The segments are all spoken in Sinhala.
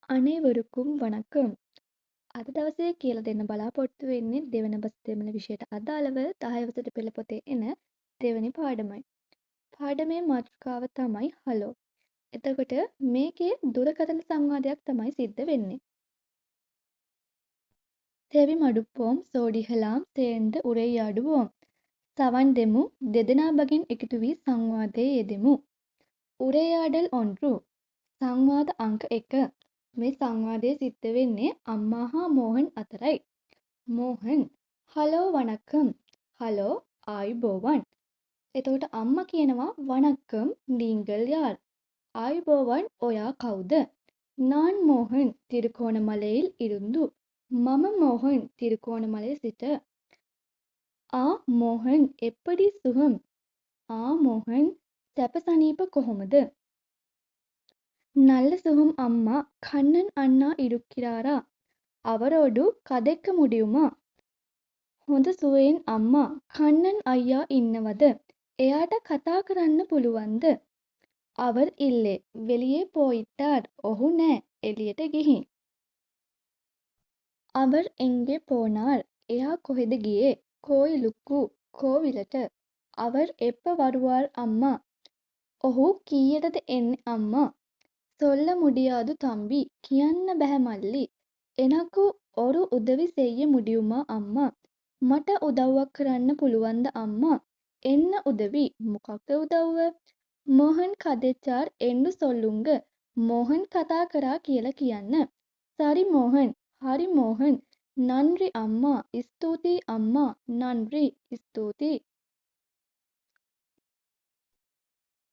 අනේවරුකුම් වණක්කම්. අද දවසේ කියලා දෙන්න බලාපොරොත්තු වෙන්නේ දෙවන බස් දෙමළ විෂයට අදාළව 10 වසරේ පෙළ පොතේ එන දෙවැනි පාඩමයි. පාඩමේ මාතෘකාව තමයි හලෝ. එතකොට මේකේ දුරකථන සංවාදයක් තමයි සිද්ධ වෙන්නේ. තෙවි මඩුප්පෝම් සෝඩිහලාම් තේන්ද උරෙයාඩුවෝම්. සවන් දෙමු දෙදෙනා බගින් එකතු වී සංවාදයේ යෙදෙමු. උරෙයාඩල් ඔන්රු. සංවාද අංක 1. මේ සංවාදය සිද්ධ වෙන්නේ අම්මා හා මෝහන් අතරයි. මෝහන් හලෝ වණක්කම්. හලෝ ආයුබෝවන්. එතකොට අම්මා කියනවා වණක්කම් නීංගල් යාර්. ආයුබෝවන් ඔයා කවුද? நான் மோகன் திருகோணமலையில் இருந்து. මම මෝහන් තිරුකෝණමලයේ සිට. මෝහන් එප්පඩි සුහම්. මෝහන් සැප සනීප කොහොමද? நல்ல சுகம் அம்மா கண்ணன் அண்ணா இருக்கிறாரா? அவரோடு கதைக்க முடியுமா? හොඳ සුවයෙන් අම්මා කන්නන් අයියා ඉන්නවද? එයාට කතා කරන්න පුළුවන්ද? அவர் இல்லை வெளியே போயிட்டார். ඔහු නෑ එළියට ගිහින්. அவர் எங்கே போனார்? එයා කොහෙද ගියේ? கோயிலுக்கு கோவிලට. அவர் எப்ப வருவார் அம்மா? ඔහු කීයටද එන්නේ අම්මා? சொல்ல முடியாது தம்பி කියන්න බැහැ මල්ලි. එනකු ஒரு உதவி செய்ய முடியுமா அம்மா? මට උදව්වක් කරන්න පුළුවන්ද අම්මා? என்ன உதவி? මොකක්ද උදව්ව? மோகன் கதைச்சார் என்று சொல்லுங்க. மோகன் කතා කරා කියලා කියන්න. சரி மோகன். හරි මෝහන්. නන්රි අම්මා. ස්තුතියි අම්මා. නන්රි. ස්තුතියි.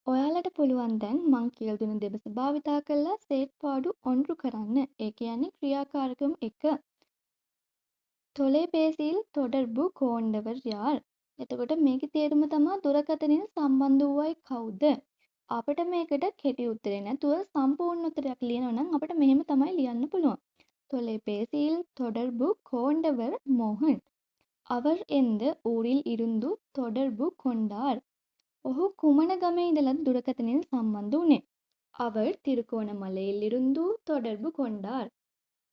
ඔයාලට පුළුවන් දැන් මං කියලා දුන්න දෙබස භාවිතා කරලා සේට්පාඩු ඔන්රු කරන්න. ඒ කියන්නේ ක්‍රියාකාරකම් 1. தொலைபேசியில் தொடர்பு කොණ්ඩවර් යාර්. එතකොට මේකේ තේරුම තමයි දුරකථනයෙන් සම්බන්ධ වූවයි කවුද? අපිට මේකට කෙටි උත්තරේ නැතුව සම්පූර්ණ උත්තරයක් ලියනවා නම් අපිට මෙහෙම තමයි ලියන්න පුළුවන්. தொலைபேசியில் தொடர்பு கொண்டவர் மோகன். அவர் எந்த ஊரில் இருந்து தொடர்பு கொண்டார்? ඔහු කුමන ගමේ ඉඳලාද දුරකථනයෙන් සම්බන්ධ වුණේ? அவர் திருகோணமலையில் இருந்து தொடர்பு கொண்டார்.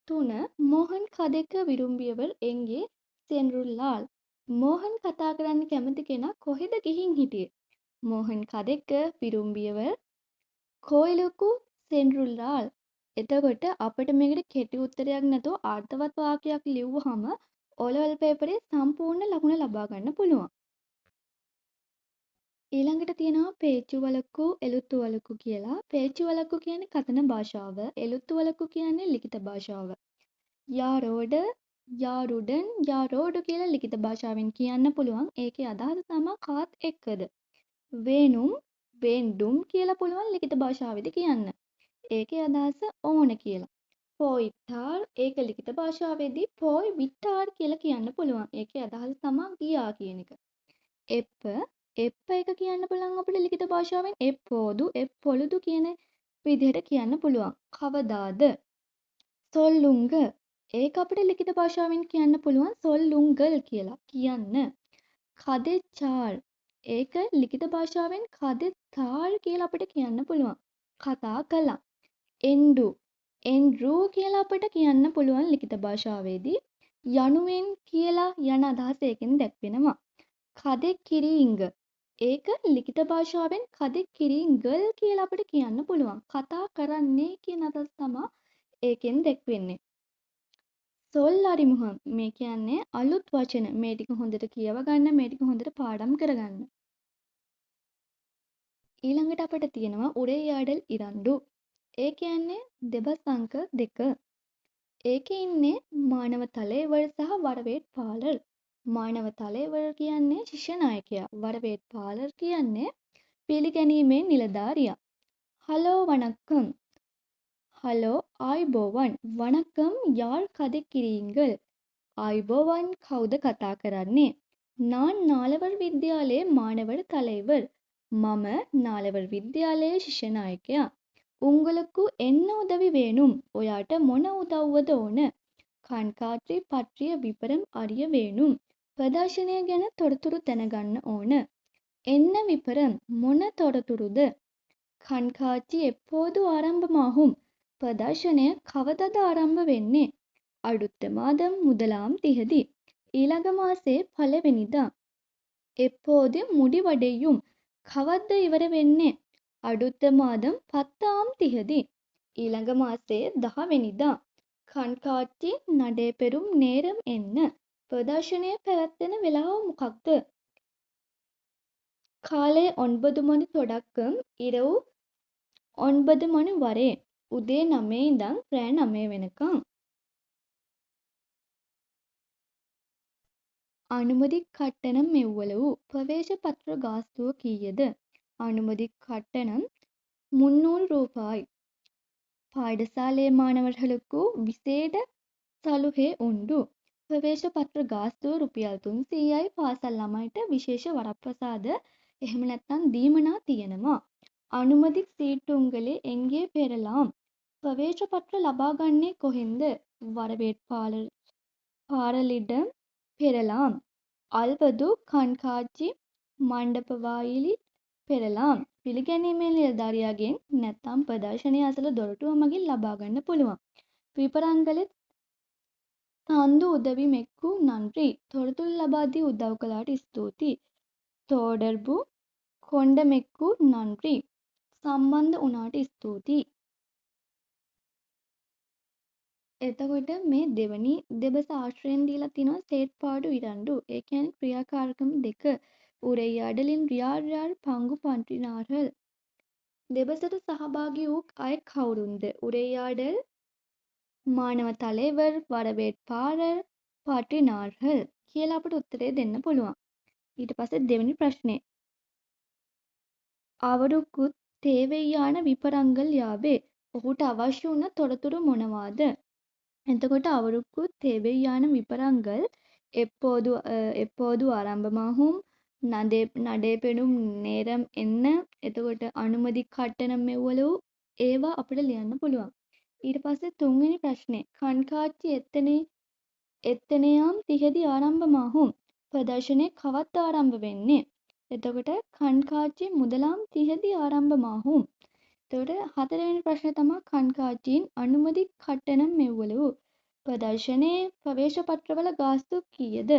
3. மோகன் கதைக்க விரும்பியவர் எங்கே சென்றுள்ளார்? මෝහන් කතා කරන්න කැමති කෙනා කොහෙද ගිහින් හිටියේ? මෝහන් කதைக்க විරුම්බියවර් கோயிலுக்கு சென்றுள்ளார். එතකොට අපිට මේකට කෙටි උත්තරයක් නැතුව අර්ථවත් වාක්‍යයක් ලිව්වහම ඔලවල් පේපරේ සම්පූර්ණ ලකුණ ලබා ගන්න පුළුවන්. ඊළඟට තියෙනවා පේචු වලක්කු එලුත්තු වලක්කු කියලා. පේචු වලක්කු කියන්නේ කතන භාෂාව, එලුත්තු වලක්කු කියන්නේ ලිඛිත භාෂාව. යාරෝඩ, යාරුඩන්, යාරෝඩු කියලා ලිඛිත භාෂාවෙන් කියන්න පුළුවන්. ඒකේ අදහස තමයි කාත් එක්කද. වේනුම්, වෙන්ඩුම් කියලා පුළුවන් ලිඛිත භාෂාවෙදි කියන්න. ඒකේ අදහස ඕන කියලා. පොයිටාර් ඒක ලිඛිත භාෂාවේදී පොයි විටාර් කියලා කියන්න පුළුවන්. ඒකේ අදහස තමයි ගියා කියන එක. එප්ප එක කියන්න පුළුවන් අපිට ලිඛිත භාෂාවෙන් එප්පෝදු එප්පොළුදු කියන විදිහට කියන්න පුළුවන්. කවදාද? සොල්ලුංග ඒක අපිට ලිඛිත භාෂාවෙන් කියන්න පුළුවන් සොල්ලුංගල් කියලා කියන්න. කදෙචාර් ඒක ලිඛිත භාෂාවෙන් කදෙතාර් කියලා අපිට කියන්න පුළුවන්. කතා කළා. එන්ඩු එන්ඩ්රු කියලා අපිට කියන්න පුළුවන් ලිඛිත භාෂාවේදී යනුවෙන් කියලා යන අදහස ඒකෙන් දැක්වෙනවා. කදෙකිරීංග ඒක ලිඛිත භාෂාවෙන් කදෙකිරීංගල් කියලා අපිට කියන්න පුළුවන්. කතා කරන්නේ කියන අදහස තමයි ඒකෙන් දැක්වෙන්නේ. සොල් අරිමුහම් මේ කියන්නේ අලුත් වචන. මේ ටික හොඳට කියව ගන්න, මේ ටික හොඳට පාඩම් කරගන්න. ඊළඟට අපිට තියෙනවා උරේයාඩල් ඉරන්ඩු. ඒ කියන්නේ දෙබස් අංක 2. ඒකේ ඉන්නේ මානව තලේවර් සහ වරවේට්පාලර්. මානව තලේවර් කියන්නේ ශිෂ්‍ය නායකයා. වරවේට්පාලර් කියන්නේ පිළිගැනීමේ නිලධාරියා. හලෝ වණක්කම්. ஹலோ ආයුබෝවන්. වණක්කම් යාර් කදෙකිරීංගල්. ආයුබෝවන් කවුද කතා කරන්නේ? நான் நாலவர் විද්‍යාලයේ මානවර தலைவர். මම நாலவர் විද්‍යාලයේ ශිෂ්‍ය නායකයා. உங்களுக்கு என்ன உதவி வேணும்? ඔයාට මොන උදව්වද ඕන? කන්කාත්‍රි පත්‍රිය විපරම් අරිය வேணும். ප්‍රදර්ශනය ගැන තොරතුරු දැනගන්න ඕන. என்ன விபரம் මොන තොරතුරුද? කන්කාட்சி எப்போது ஆரம்பமாகும்? ප්‍රදර්ශනය කවදද ආරම්භ වෙන්නේ? அடுத்த மாதம் முதலாம் திகதி. ඊළඟ මාසේ පළවෙනිදා. எப்போது முடிவடையும்? කවද්ද ඉවර වෙන්නේ? அடுத்த மாதம் 10ஆம் திகதி. ඊළඟ මාසේ 10 වෙනිදා. කන්කාட்சி நடைபெறும் நேரம் என்ன? ප්‍රදර්ශනය පැවැත්වෙන වෙලාව මොකක්ද? කාලය 9 மணி தொடக்கம் இரவு 9 மணி வரை. උදේ 9 ඉඳන් රෑ 9 වෙනකම්. අනුමති කට්ටනම් එව්වලු. ප්‍රවේශ පත්‍ර ගාස්තුව කීයද? அனுமதி கட்டணம் 300 ரூபாய். பாடசாலை மாணவர்களுக்கு විශේෂ සලුහේ උண்டு. ප්‍රවේශ පත්‍ර ගාස්තුව රුපියල් 300යි. පාසල් ළමයිට විශේෂ වරප්‍රසාද එහෙම නැත්නම් දීමනා තියෙනවා. අනුමති சீட்டுங்களை எங்கே பெறலாம்? ප්‍රවේශ පත්‍ර ලබා ගන්නේ කොහෙන්ද? வரவேற்பாளரிடம் பெறலாம். අල්වදු කන්කාட்சி මණ්ඩපවාயிலில் පෙරලාම්. පිළිගැනීමේ නිලධාරියාගෙන් නැත්නම් ප්‍රදර්ශනය අසල දොරටුව මගින් ලබා ගන්න පුළුවන්. විපරංගල තන්දු උදවි මෙක්කු නන්රි. තොරතුරු ලබා දී උදව් කළාට ස්තුතියි. තෝඩර්බු කොණ්ඩ මෙක්කු නන්රි. සම්බන්ධ වුණාට ස්තුතියි. එතකොට මේ දෙවනි දෙබස ආශ්‍රයෙන් දීලා තිනවා සේත්පාඩු ඉරන්ඩු. ඒ කියන්නේ ක්‍රියාකාරකම් දෙක. உரையாடலின் யார் யார் பங்கு பற்றினார்கள்? දෙබසට සහභාගී වූ අය කවුරුන්ද? உரையாடல் මානව தலைவர் வரவேற்பாளர் பற்றினார்கள் කියලා අපිට උත්තරේ දෙන්න පුළුවන්. ඊට පස්සේ දෙවෙනි ප්‍රශ්නේ. அவருக்கு தேவையான விபரங்கள் யாவே? ඔහුට අවශ්‍ය වුණ තොරතුරු මොනවාද? එතකොට அவருக்கு தேவையான விபரங்கள் எப்போது ஆரம்பமாகும்? නඩේපෙනුම් නේරම් එන්න. එතකොට අනුමති කට්ටනම් මෙව්වලු ඒවා අපිට ලියන්න පුළුවන්. ඊට පස්සේ තුන්වෙනි ප්‍රශ්නේ. කන්කාட்சி එත්තනයාම් තිහදී ආරම්භමාහුම්. ප්‍රදර්ශනය කවද්ද ආරම්භ වෙන්නේ? එතකොට කන්කාட்சி முதலாம் திகதி ආරම්භමාහුම්. එතකොට හතරවෙනි ප්‍රශ්නේ තමයි කන්කාட்சியின் අනුමති කට්ටනම් මෙව්වලු. ප්‍රදර්ශනයේ ප්‍රවේශ පත්‍රවල ගාස්තු කීයද?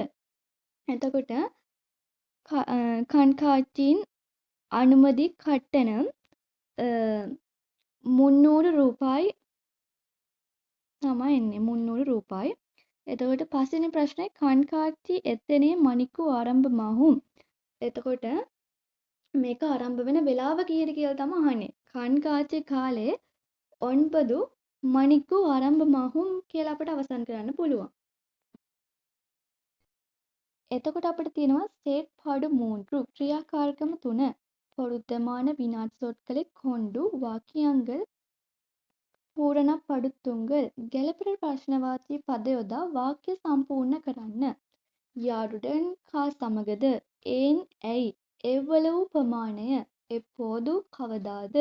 එතකොට கண்காட்சியின் அனுமதி கட்டணம் 300 ரூபாய் තමයි එන්නේ. 300 ரூபாய். එතකොට පස්වෙනි ප්‍රශ්නේ කන්කාட்சி එතනේ මණිකු ආරම්භමාහුම්. එතකොට මේක ආරම්භ වෙන වෙලාව කීයද කියලා තමයි අහන්නේ. කන්කාட்சி කාලේ 9 මණිකු ආරම්භමාහුම් කියලා අපිට අවසන් කරන්න පුළුවන්. එතකොට අපිට තියෙනවා செயற்பாடு 3 ක්‍රියාකාරකම 3 பொருத்தமான විනාඩි சொற்களை கொண்டு வாக்கியங்கள் பூரணப்படுத்துங்கள். ගැළපෙන ප්‍රශ්නවාචී පද යොදා වාක්‍ය සම්පූර්ණ කරන්න. யாருடன் කා සමගද? ඒන් ඇයි? එව්වලව් ප්‍රමාණය. எப்போது කවදාද?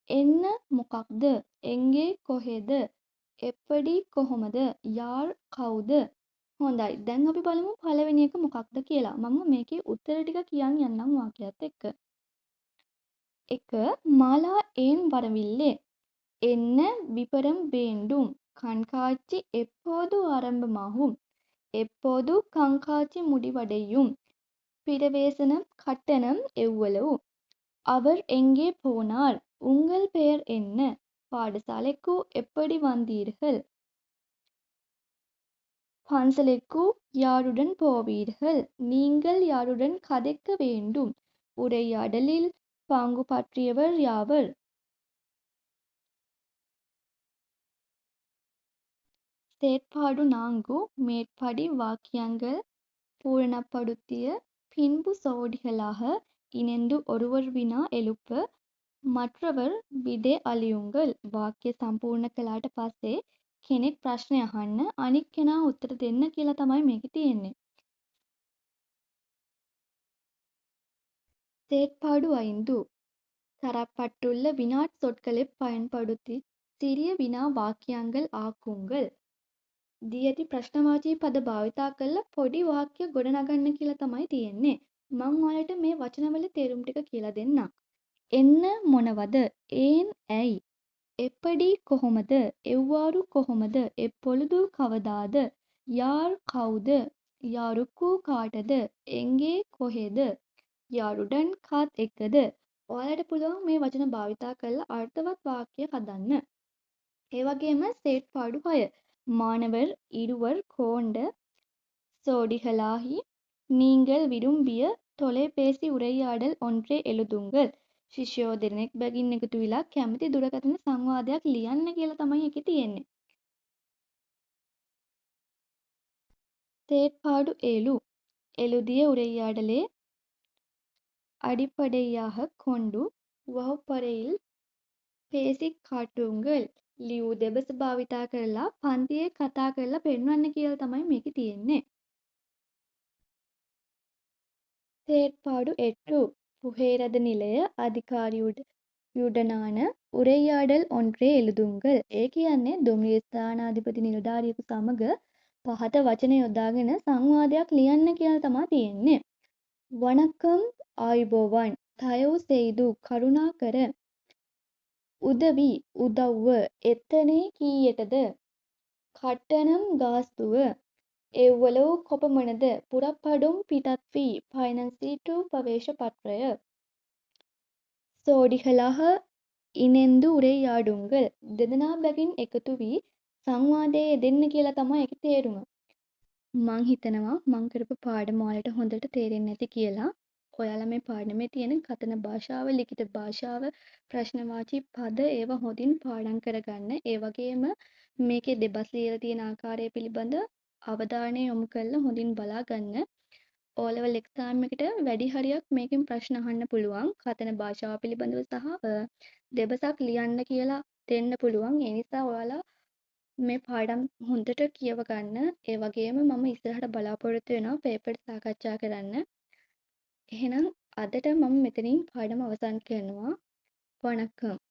එන්න මොකක්ද? එංගේ කොහෙද? எப்படி කොහොමද? යාර් කවුද? හොඳයි. දැන් අපි බලමු පළවෙනි එක මොකක්ද කියලා. මම මේකේ උත්තර ටික කියන් යන්නම් වාක්‍යයත් එක්ක. 1. මාලා ஏன் வரவில்லை? என்ன விபரம் வேண்டும்? கண்காட்சி எப்போது ஆரம்பமாகும்? எப்போது கண்காட்சி முடிவடையும்? பிரவேசனம் கட்டணம் எவ்வளவு? அவர் எங்கே போனார்? உங்கள் பெயர் என்ன? பாடசாலைக்கு எப்படி வந்தீர்கள்? பன்சலுக்கு யாருடன் போவீர்கள்? நீங்கள் யாருடன் கதைக்க வேண்டும்? உரையாடலில் பங்கு பற்றியவர் யாவர்? செயற்பாடு 4 மேற்படி வாக்கியங்கள் பூரணப்படுத்திய பின்பு சோடிகளாக இணைந்து ஒருவர் வினா எழுப்ப மற்றவர் විදේ අලියුංගල්. වාක්‍ය සම්පූර්ණ කළාට පස්සේ කෙනෙක් ප්‍රශ්නය අහන්න අනිත් කෙනා උත්තර දෙන්න කියලා තමයි මේකේ තියෙන්නේ. செயற்பாடு 5 தரப்பட்டுள்ள வினாட் சொற்களை பயன்படுத்தி சிறிய විනා වාක්‍යங்கள் ආකුංගල්. දී ඇති ප්‍රශ්නවාචී පද භාවිතා කරලා පොඩි වාක්‍ය ගොඩනගන්න කියලා තමයි තියෙන්නේ. මම ඔයාලට මේ වචනවල තේරුම් ටික කියලා දෙන්නම්. එන්න මොනවද? ඒන් ඇයි? එපඩි කොහොමද? එව්වාරු කොහොමද? එපොழுදු කවදාද? යාර් කවුද? යාරුක්කු කාටද? එංගේ කොහෙද? යාරුඩන් කාත් එක්කද? ඔයාලට පුළුවන් මේ වචන භාවිතා කරලා අර්ථවත් වාක්‍ය හදන්න. ඒ වගේම සේට් පාඩු 6. மாணவர் இருவர் கோண்ட சோடிகளாகி நீங்கள் விரும்பிய தொலைபேசி உரையாடல் ஒன்றை எழுதுங்கள். ශිෂ්‍යයෝ දෙනෙක් බැගින් එකතු වෙලා කැමති දුරකථන සංවාදයක් ලියන්න කියලා තමයි එකේ තියෙන්නේ. செயற்பாடு 7. எழுதிய உரையாடலை அடிப்படையாகக் கொண்டு வகுப்பறையில் பேசிக் காட்டுங்கள். ලියූ දෙබස භාවිතා කරලා පන්තියේ කතා කරලා පෙන්වන්න කියලා තමයි මේකේ තියෙන්නේ. செயற்பாடு 8. புகையிரத நிலைய அதிகாரியுடனான උරෙයාඩල් ஒன்றை எழுதுங்கள். ඒ කියන්නේ දුම්රිය ස්ථානාධිපති නිලධාරියෙකු සමග පහත වචන යොදාගෙන සංවාදයක් ලියන්න කියලා තමයි තියෙන්නේ. වණකම් ආයුබෝවන් තයව් සෙයිදු කරුණාකර උදවි උදව්ව එතනේ කීයටද කට්ටනම් ගාස්තුව එව්වලු කොපමණද පුරප්පඩුම් පිටත් වී පයිනන්සීටු ප්‍රවේශ පත්‍රය සෝඩිහලහ ඉනෙන්දු උරෙයාඩුංගල් දෙදෙනා බැගින් එකතු වී සංවාදයේ යෙදෙන්න කියලා තමයි ඒකේ තේරුම. මං හිතනවා මං කරපු පාඩම ඔයාලට හොඳට තේරෙන්නේ නැති කියලා. ඔයාලා මේ පාඩමේ තියෙන කථන භාෂාව, ලිඛිත භාෂාව, ප්‍රශ්නවාචී පද ඒවා හොඳින් පාඩම් කරගන්න. ඒ වගේම මේකේ දෙබස් ලියලා තියෙන ආකාරය පිළිබඳ අවධානය යොමු කරලා හොඳින් බලා ගන්න. O level exam එකට වැඩි හරියක් මේකෙන් ප්‍රශ්න අහන්න පුළුවන්. කථන භාෂාව පිළිබඳව සහ දෙබසක් ලියන්න කියලා දෙන්න පුළුවන්. ඒ නිසා ඔයාලා මේ පාඩම් හොඳට කියව ගන්න. ඒ වගේම මම ඉස්සරහට බලාපොරොත්තු වෙනවා පේපර් සාකච්ඡා කරන්න. එහෙනම් අදට මම මෙතනින් පාඩම අවසන් කරනවා. වණක්කම්.